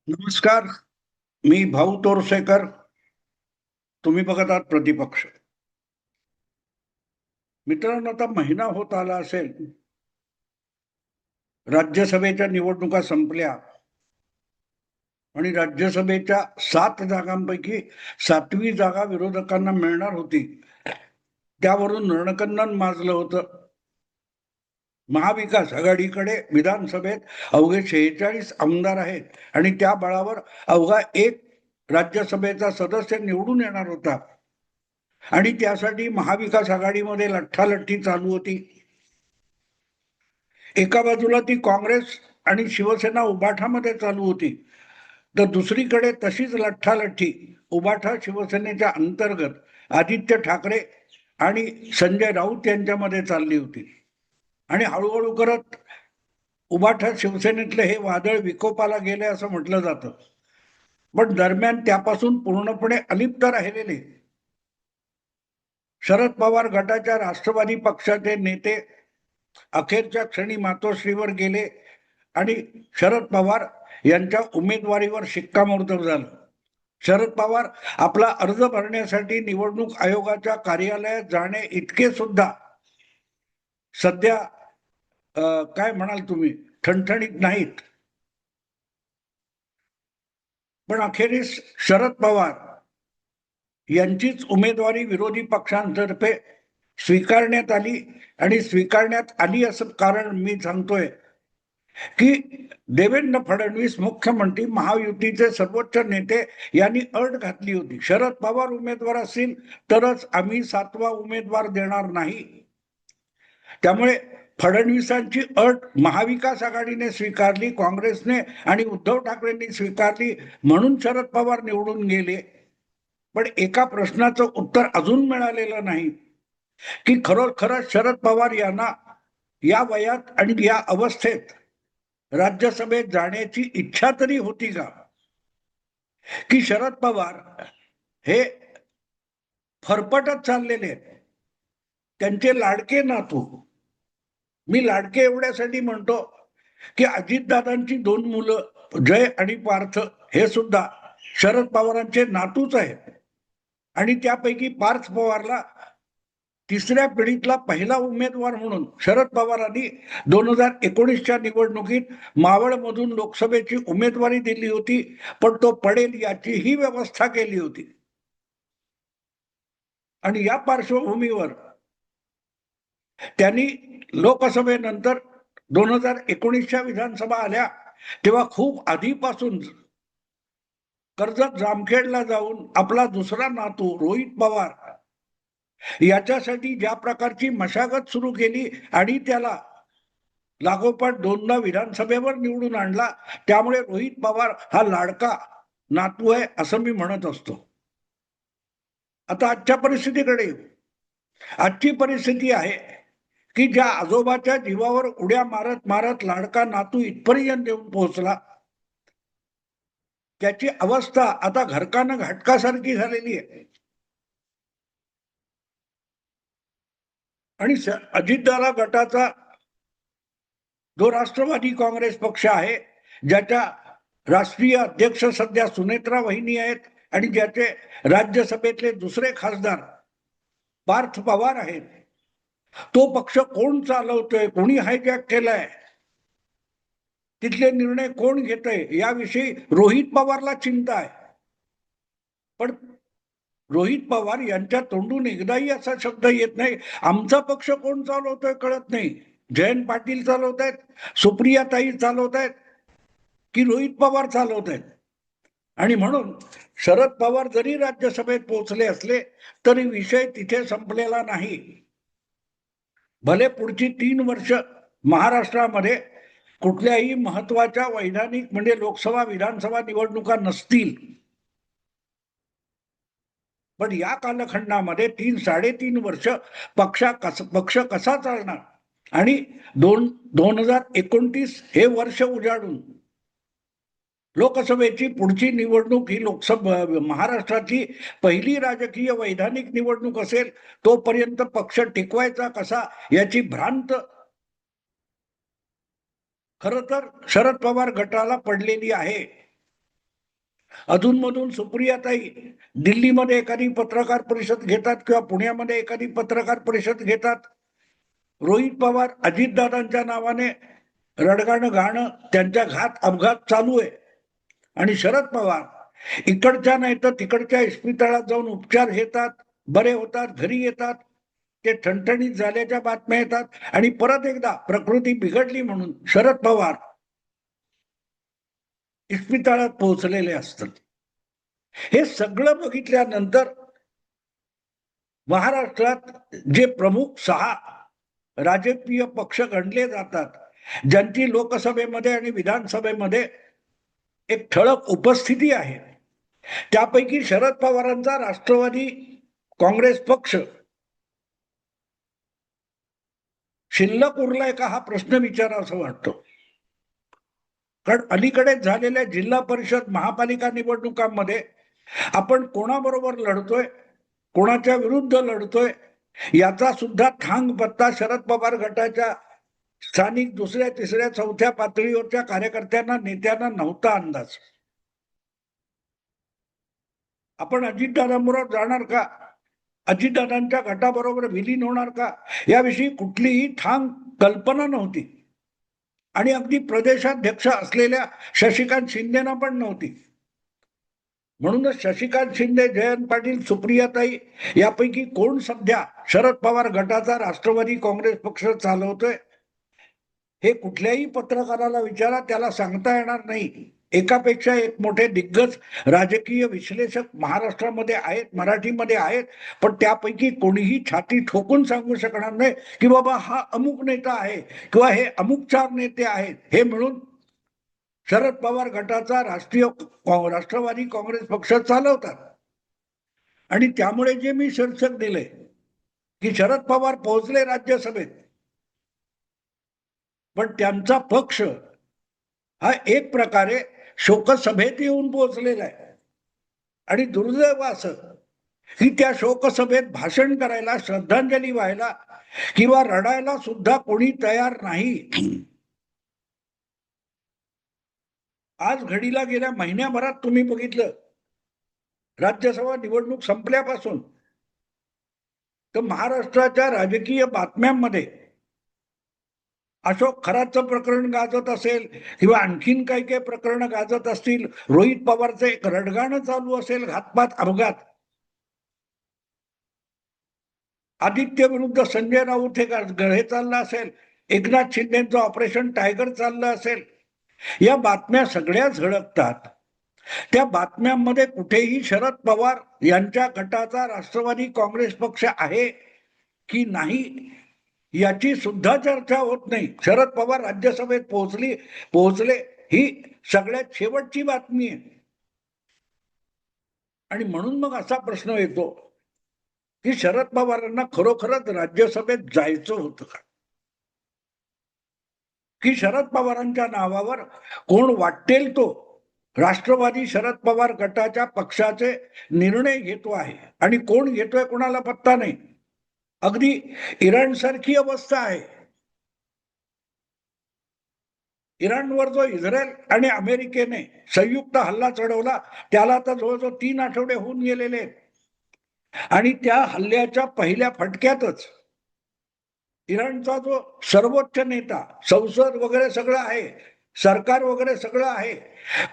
नमस्कार. मी भाऊ तोरसेकर. तुम्ही बघत आहात प्रतिपक्ष. मित्रांनो, आता महिना होत आला असेल, राज्यसभेच्या निवडणुका संपल्या आणि राज्यसभेच्या 7 जागांपैकी 7वी जागा विरोधकांना मिळणार होती. त्यावरून रणकंदन माजलं होतं. महाविकास आघाडीकडे विधानसभेत अवघे 46 आमदार आहेत आणि त्या बळावर अवघा एक राज्यसभेचा सदस्य निवडून येणार होता. आणि त्यासाठी महाविकास आघाडीमध्ये लठ्ठालठ्ठी चालू होती. एका बाजूला ती काँग्रेस आणि शिवसेना उबाठामध्ये चालू होती, तर दुसरीकडे तशीच लठ्ठालठ्ठी उबाठा शिवसेनेच्या अंतर्गत आदित्य ठाकरे आणि संजय राऊत यांच्यामध्ये चालली होती. आणि हळूहळू करत उबाठा शिवसेनेतले हे वादळ विकोपाला गेले असं म्हटलं जातं. पण दरम्यान त्यापासून पूर्णपणे अलिप्त राहिलेले शरद पवार गटाच्या राष्ट्रवादी पक्षाचे नेते अखेरच्या क्षणी मातोश्रीवर गेले आणि शरद पवार यांच्या उमेदवारीवर शिक्कामोर्तब झालं. शरद पवार आपला अर्ज भरण्यासाठी निवडणूक आयोगाच्या कार्यालयात जाणे इतके सुद्धा सध्या काय म्हणाल तुम्ही, ठणठणीत नाहीत. पण अखेरीस शरद पवार यांचीच उमेदवारी विरोधी पक्षांतर्फे स्वीकारण्यात आली. आणि स्वीकारण्यात आली असं कारण मी सांगतोय की देवेंद्र फडणवीस मुख्यमंत्री, महायुतीचे सर्वोच्च नेते यांनी अट घातली होती, शरद पवार उमेदवार असतील तरच आम्ही 7वा उमेदवार देणार नाही. त्यामुळे फडणवीसांची अट महाविकास आघाडीने स्वीकारली, काँग्रेसने आणि उद्धव ठाकरेंनी स्वीकारली, म्हणून शरद पवार निवडून गेले. पण एका प्रश्नाचं उत्तर अजून मिळालेलं नाही की खरोखरच शरद पवार यांना या वयात आणि या अवस्थेत राज्यसभेत जाण्याची इच्छा तरी होती का? की शरद पवार हे फरफटत चाललेले त्यांचे लाडके नातू, मी लाडके एवढ्यासाठी म्हणतो की अजितदादांची 2 मुलं जय आणि पार्थ हे सुद्धा शरद पवारांचे नातूच आहेत. आणि त्यापैकी पार्थ पवारला 3ऱ्या पिढीतला पहिला उमेदवार म्हणून शरद पवारांनी 2019च्या निवडणुकीत मावळमधून लोकसभेची उमेदवारी दिली होती, पण तो पडेल याचीही व्यवस्था केली होती. आणि या पार्श्वभूमीवर त्यांनी लोकसभेनंतर 2019च्या विधानसभा आल्या तेव्हा खूप आधीपासून कर्जत जामखेडला जाऊन आपला दुसरा नातू रोहित पवार याच्यासाठी ज्या प्रकारची मशागत सुरू केली आणि त्याला लागोपाठ 2दा विधानसभेवर निवडून आणला, त्यामुळे रोहित पवार हा लाडका नातू आहे असं मी म्हणत असतो. आता आजच्या परिस्थितीकडे येऊ. आजची परिस्थिती आहे की ज्या आजोबाच्या जीवावर उड्या मारत मारत लाडका नातू इथपर्यंत येऊन पोहोचला, त्याची अवस्था आता घरकानं घाटकासारखी झालेली आहे. आणि अजितदादा गटाचा जो राष्ट्रवादी काँग्रेस पक्ष आहे, ज्याच्या राष्ट्रीय अध्यक्ष सध्या सुनेत्रा वहिनी आहेत आणि ज्याचे राज्यसभेतले दुसरे खासदार पार्थ पवार आहेत, तो पक्ष कोण चालवतोय, कोणी हायजॅक केलाय, तिथले निर्णय कोण घेतय याविषयी रोहित पवारला चिंता आहे. पण रोहित पवार यांच्या तोंडून एकदाही असा शब्द येत नाही, आमचा पक्ष कोण चालवतोय कळत नाही. जयंत पाटील चालवत आहेत, सुप्रियाताई चालवत आहेत की रोहित पवार चालवत आहेत. आणि म्हणून शरद पवार जरी राज्यसभेत पोहोचले असले तरी विषय तिथे संपलेला नाही. भले पुढची 3 वर्ष महाराष्ट्रामध्ये कुठल्याही महत्वाच्या वैधानिक म्हणजे लोकसभा विधानसभा निवडणुका नसतील, पण या कालखंडामध्ये 3-3.5 वर्ष पक्ष कसा चालणार आणि 2029 हे वर्ष उजाडून लोकसभेची पुढची निवडणूक ही महाराष्ट्राची पहिली राजकीय वैधानिक निवडणूक असेल, तोपर्यंत पक्ष टिकवायचा कसा याची भ्रांत खरं तर शरद पवार गटाला पडलेली आहे. अधूनमधून सुप्रियाताई दिल्लीमध्ये एखादी पत्रकार परिषद घेतात किंवा पुण्यामध्ये एखादी पत्रकार परिषद घेतात. रोहित पवार अजितदादांच्या नावाने रडगाणं गाणं, त्यांच्या घात अपघात चालू आहे. आणि शरद पवार इकडच्या नाही तर तिकडच्या इस्पितळात जाऊन उपचार घेतात, बरे होतात, घरी येतात, ते ठणठणीत झाल्याच्या बातम्या येतात आणि परत एकदा प्रकृती बिघडली म्हणून शरद पवार इस्पितळात पोहोचलेले असतात. हे सगळं बघितल्यानंतर महाराष्ट्रात जे प्रमुख 6 राजकीय पक्ष गणले जातात, ज्यांची लोकसभेमध्ये आणि विधानसभेमध्ये एक ठळक उपस्थिती आहे, त्यापैकी शरद पवारांचा राष्ट्रवादी काँग्रेस पक्ष शिल्लक उरलाय का हा प्रश्न विचारावा वाटतो. कारण अलीकडेच झालेल्या जिल्हा परिषद महापालिका निवडणुकांमध्ये आपण कोणाबरोबर लढतोय, कोणाच्या विरुद्ध लढतोय, याचा सुद्धा थांग पत्ता शरद पवार गटाच्या स्थानिक दुसऱ्या तिसऱ्या चौथ्या पातळीवरच्या कार्यकर्त्यांना नेत्यांना नव्हता अंदाज. आपण अजितदादांबरोबर जाणार का, अजितदादांच्या गटाबरोबर विलीन होणार का, याविषयी कुठलीही ठाम कल्पना नव्हती. आणि अगदी प्रदेशाध्यक्ष असलेल्या शशिकांत शिंदेना पण नव्हती. म्हणूनच शशिकांत शिंदे, जयंत पाटील, सुप्रियाताई यापैकी कोण सध्या शरद पवार गटाचा राष्ट्रवादी काँग्रेस पक्ष चालवतोय हे कुठल्याही पत्रकाराला विचारा, त्याला सांगता येणार नाही. एकापेक्षा एक मोठे दिग्गज राजकीय विश्लेषक महाराष्ट्रामध्ये आहेत, मराठीमध्ये आहेत, पण त्यापैकी कोणीही छाती ठोकून सांगू शकणार नाही की बाबा हा अमुक नेता आहे किंवा हे अमुक 4 नेते आहेत, हे मिळून शरद पवार गटाचा राष्ट्रवादी काँग्रेस पक्ष चालवतात. आणि त्यामुळे जे मी शीर्षक दिले की शरद पवार पोहोचले राज्यसभेत, पण त्यांचा पक्ष हा एक प्रकारे शोकसभेत येऊन पोहोचलेला आहे. आणि दुर्दैव असं की त्या शोकसभेत भाषण करायला, श्रद्धांजली व्हायला किंवा रडायला सुद्धा कोणी तयार नाही. आज घडीला गेल्या महिन्याभरात तुम्ही बघितलं, राज्यसभा निवडणूक संपल्यापासून तर महाराष्ट्राच्या राजकीय बातम्यांमध्ये अशोक खरातचं प्रकरण गाजत असेल किंवा आणखीन काही काही प्रकरण गाजत असतील, रोहित पवारचं एक रडगाणं चालू असेल, घातपात अपघात, आदित्य विरुद्ध संजय राऊत हे चाललं असेल, एकनाथ शिंदेचं ऑपरेशन टायगर चाललं असेल, या बातम्या सगळ्या झळकतात. त्या बातम्यांमध्ये कुठेही शरद पवार यांच्या गटाचा राष्ट्रवादी काँग्रेस पक्ष आहे की नाही याची सुद्धा चर्चा होत नाही. शरद पवार राज्यसभेत पोहोचले ही सगळ्यात शेवटची बातमी आहे. आणि म्हणून मग असा प्रश्न येतो की शरद पवारांना खरोखरच राज्यसभेत जायचं होतं का, की शरद पवारांच्या नावावर कोण वाटेल तो राष्ट्रवादी शरद पवार गटाच्या पक्षाचे निर्णय घेतो आहे आणि कोण घेतोय कोणाला पत्ता नाही. अगदी इराण सारखी अवस्था आहे. इराणवर जो इस्रायल आणि अमेरिकेने संयुक्त हल्ला चढवला त्याला तर जवळजवळ 3 आठवडे होऊन गेलेले आहेत. आणि त्या हल्ल्याच्या पहिल्या फटक्यातच इराणचा जो सर्वोच्च नेता, संसद वगैरे सगळं आहे, सरकार वगैरे सगळं आहे,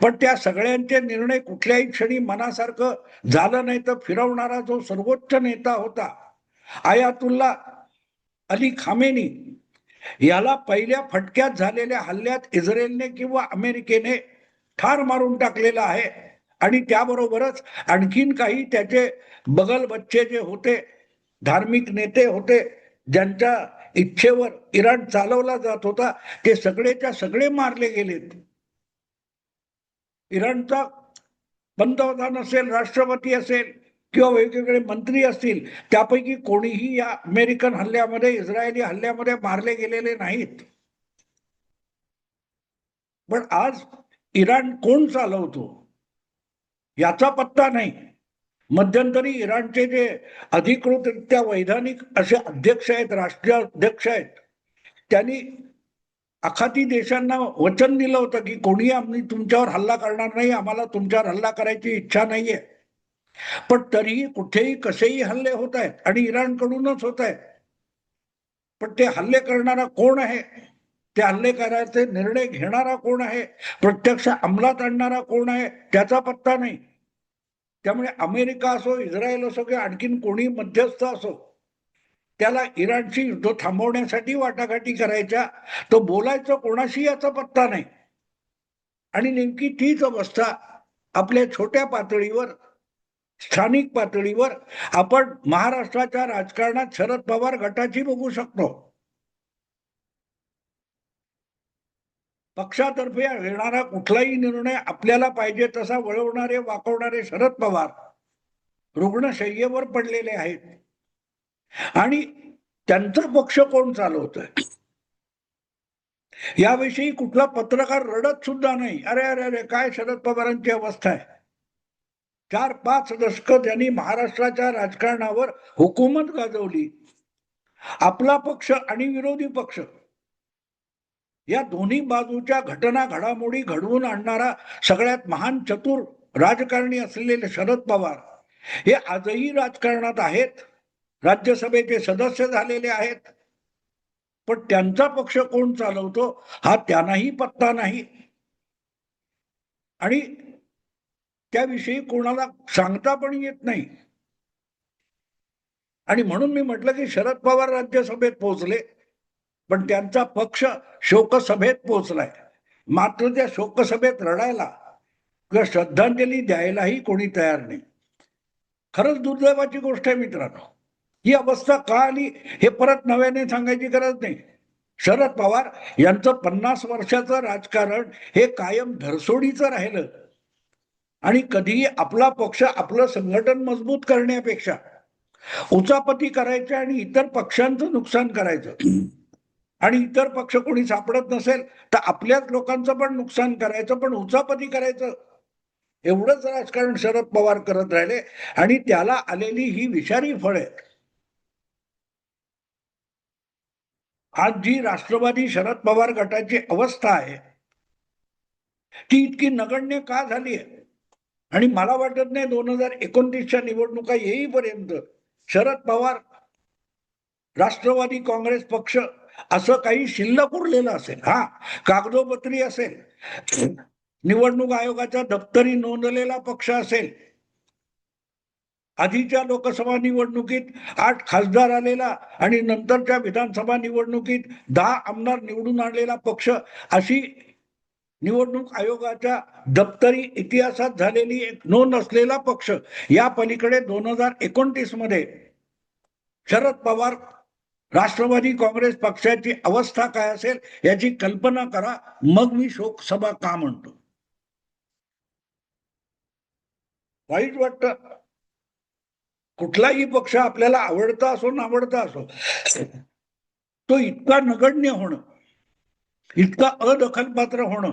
पण त्या सगळ्यांचे निर्णय कुठल्याही क्षणी मनासारखं झालं नाही तर फिरवणारा जो सर्वोच्च नेता होता आयातुल्ला अली खामेनी, याला पहिल्या फटक्यात झालेल्या हल्ल्यात इस्रायलने किंवा अमेरिकेने ठार मारून टाकलेला आहे. आणि त्याबरोबरच आणखीन काही त्याचे बगल बच्चे जे होते, धार्मिक नेते होते, ज्यांच्या इच्छेवर इराण चालवला जात होता, ते सगळेच्या सगळे मारले गेलेत. इराणचा पंतप्रधान असेल, राष्ट्रपती असेल किंवा वेगवेगळे मंत्री असतील, त्यापैकी कोणीही या अमेरिकन हल्ल्यामध्ये, इस्रायली हल्ल्यामध्ये मारले गेलेले नाहीत. पण आज इराण कोण चालवतो याचा पत्ता नाही. मध्यंतरी इराणचे जे अधिकृतरित्या वैधानिक असे अध्यक्ष आहेत, राष्ट्रीय अध्यक्ष आहेत, त्यांनी आखाती देशांना वचन दिलं होतं की कोणी आम्ही तुमच्यावर हल्ला करणार नाही, आम्हाला तुमच्यावर हल्ला करायची इच्छा नाहीये. पण तरीही कुठेही कसेही हल्ले होत आहेत आणि इराणकडूनच होत आहेत. पण ते हल्ले करणारा कोण आहे, ते हल्ले करायचे निर्णय घेणारा कोण आहे, प्रत्यक्ष अंमलात आणणारा कोण आहे, त्याचा पत्ता नाही. त्यामुळे अमेरिका असो, इस्रायल असो किंवा आणखीन कोणी मध्यस्थ असो, त्याला इराणची युद्ध थांबवण्यासाठी वाटाघाटी करायच्या, तो बोलायचं कोणाशी याचा पत्ता नाही. आणि नेमकी तीच अवस्था आपल्या छोट्या पातळीवर, स्थानिक पातळीवर आपण महाराष्ट्राच्या राजकारणात शरद पवार गटाची बघू शकतो. पक्षातर्फे येणारा कुठलाही निर्णय आपल्याला पाहिजे तसा वळवणारे वाकवणारे शरद पवार रुग्णशय्येवर पडलेले आहेत आणि त्यांचा पक्ष कोण चालवतोय याविषयी कुठला पत्रकार रडत सुद्धा नाही. अरे अरे अरे, काय शरद पवारांची अवस्था आहे. 4-5 दशक त्यांनी महाराष्ट्राच्या राजकारणावर हुकूमत गाजवली. आपला पक्ष आणि विरोधी पक्ष या दोन्ही बाजूच्या घटना घडामोडी घडवून आणणारा सगळ्यात महान चतुर राजकारणी असलेले शरद पवार हे आजही राजकारणात आहेत, राज्यसभेचे सदस्य झालेले आहेत. पण त्यांचा पक्ष कोण चालवतो हा त्यांनाही पत्ता नाही आणि त्याविषयी कोणाला सांगता पण येत नाही. आणि म्हणून मी म्हटलं की शरद पवार राज्यसभेत पोहोचले, पण त्यांचा पक्ष शोकसभेत पोहोचलाय. मात्र त्या शोकसभेत रडायला किंवा श्रद्धांजली द्यायलाही कोणी तयार नाही. खरंच दुर्दैवाची गोष्ट आहे मित्रांनो. ही अवस्था का आली हे परत नव्याने सांगायची गरज नाही. शरद पवार यांचं 50 वर्षाचं राजकारण हे कायम धरसोडीचं राहिलं आणि कधीही आपला पक्ष, आपलं संघटन मजबूत करण्यापेक्षा उचापती करायचं आणि इतर पक्षांचं नुकसान करायचं आणि इतर पक्ष कोणी सापडत नसेल तर आपल्याच लोकांचं पण नुकसान करायचं, पण उचापती करायचं, एवढंच राजकारण शरद पवार करत राहिले आणि त्याला आलेली ही विषारी फळ आहे. आज जी राष्ट्रवादी शरद पवार गटाची अवस्था आहे ती इतकी नगण्य का झाली आहे? आणि मला वाटत नाही 2029च्या निवडणुका येईपर्यंत शरद पवार, राष्ट्रवादी काँग्रेस पक्ष असं काही शिल्लक उरलेलं असेल. हा, कागदोपत्री असेल, निवडणूक आयोगाच्या दप्तरी नोंदलेला पक्ष असेल, आधीच्या लोकसभा निवडणुकीत 8 खासदार आलेला आणि नंतरच्या विधानसभा निवडणुकीत 10 आमदार निवडून आणलेला पक्ष, अशी निवडणूक आयोगाच्या दप्तरी इतिहासात झालेली एक नोंद असलेला पक्ष, या पलीकडे 2029 मध्ये शरद पवार राष्ट्रवादी काँग्रेस पक्षाची अवस्था काय असेल याची कल्पना करा. मग मी शोकसभा का म्हणतो. वाईट वाटतं. कुठलाही पक्ष आपल्याला आवडता असो नावडता असो, तो इतका नगण्य होणं, इतका अदखलपात्र होणं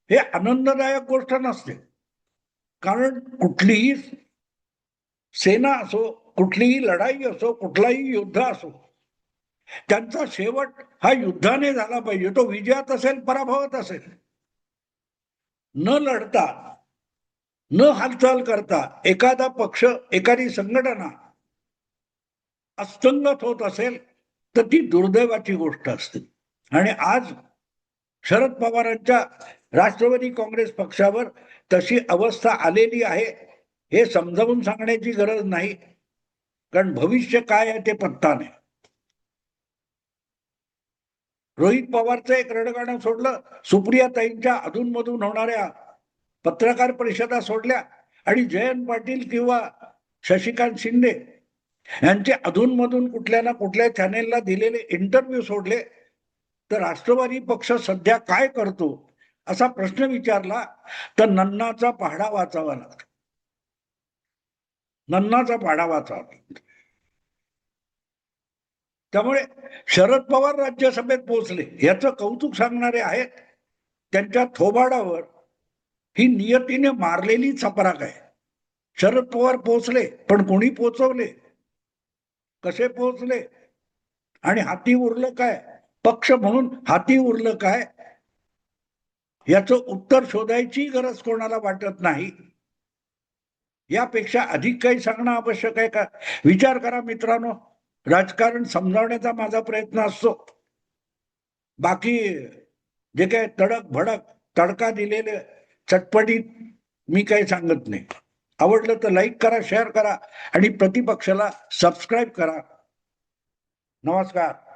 हे आनंददायक गोष्ट नसते. कारण कुठलीही सेना असो, कुठलीही लढाई असो, कुठलाही युद्ध असो, त्यांचा शेवट हा युद्धाने झाला पाहिजे. तो विजयात असेल, पराभवात असेल. न लढता, न हालचाल करता एखादा पक्ष, एखादी संघटना अस्तंगत होत असेल तर ती दुर्दैवाची गोष्ट असते. आणि आज शरद पवारांच्या राष्ट्रवादी काँग्रेस पक्षावर तशी अवस्था आलेली आहे हे समजावून सांगण्याची गरज नाही, कारण भविष्य काय आहे ते पत्ता नाही. रोहित पवारचं एक रडगाणं सोडलं, सुप्रियाताईंच्या अधूनमधून होणाऱ्या पत्रकार परिषदा सोडल्या आणि जयंत पाटील किंवा शशिकांत शिंदे यांचे अधूनमधून कुठल्या ना कुठल्या चॅनेलला दिलेले इंटरव्ह्यू सोडले, तर राष्ट्रवादी पक्ष सध्या काय करतो असा प्रश्न विचारला तर नन्नाचा पहाडा वाचावा लागतो. नन्नाचा पहाडा वाचावा लागतो. त्यामुळे शरद पवार राज्यसभेत पोहोचले याचं कौतुक सांगणारे आहेत. त्यांच्या थोबाडावर ही नियतीने मारलेली चपराक आहे. शरद पवार पोहोचले, पण कोणी पोहोचवले, कसे पोहोचले आणि हाती उरलं काय, पक्ष म्हणून हाती उरलं काय, याचं उत्तर शोधायची गरज कोणाला वाटत नाही. यापेक्षा अधिक काही सांगणं आवश्यक आहे का? विचार करा मित्रांनो. राजकारण समजावण्याचा माझा प्रयत्न असतो. बाकी जे काही तडक भडक तडका दिलेले चटपटीत मी काही सांगत नाही. आवडलं तर लाईक करा, शेअर करा आणि प्रतिपक्षाला सबस्क्राईब करा. नमस्कार.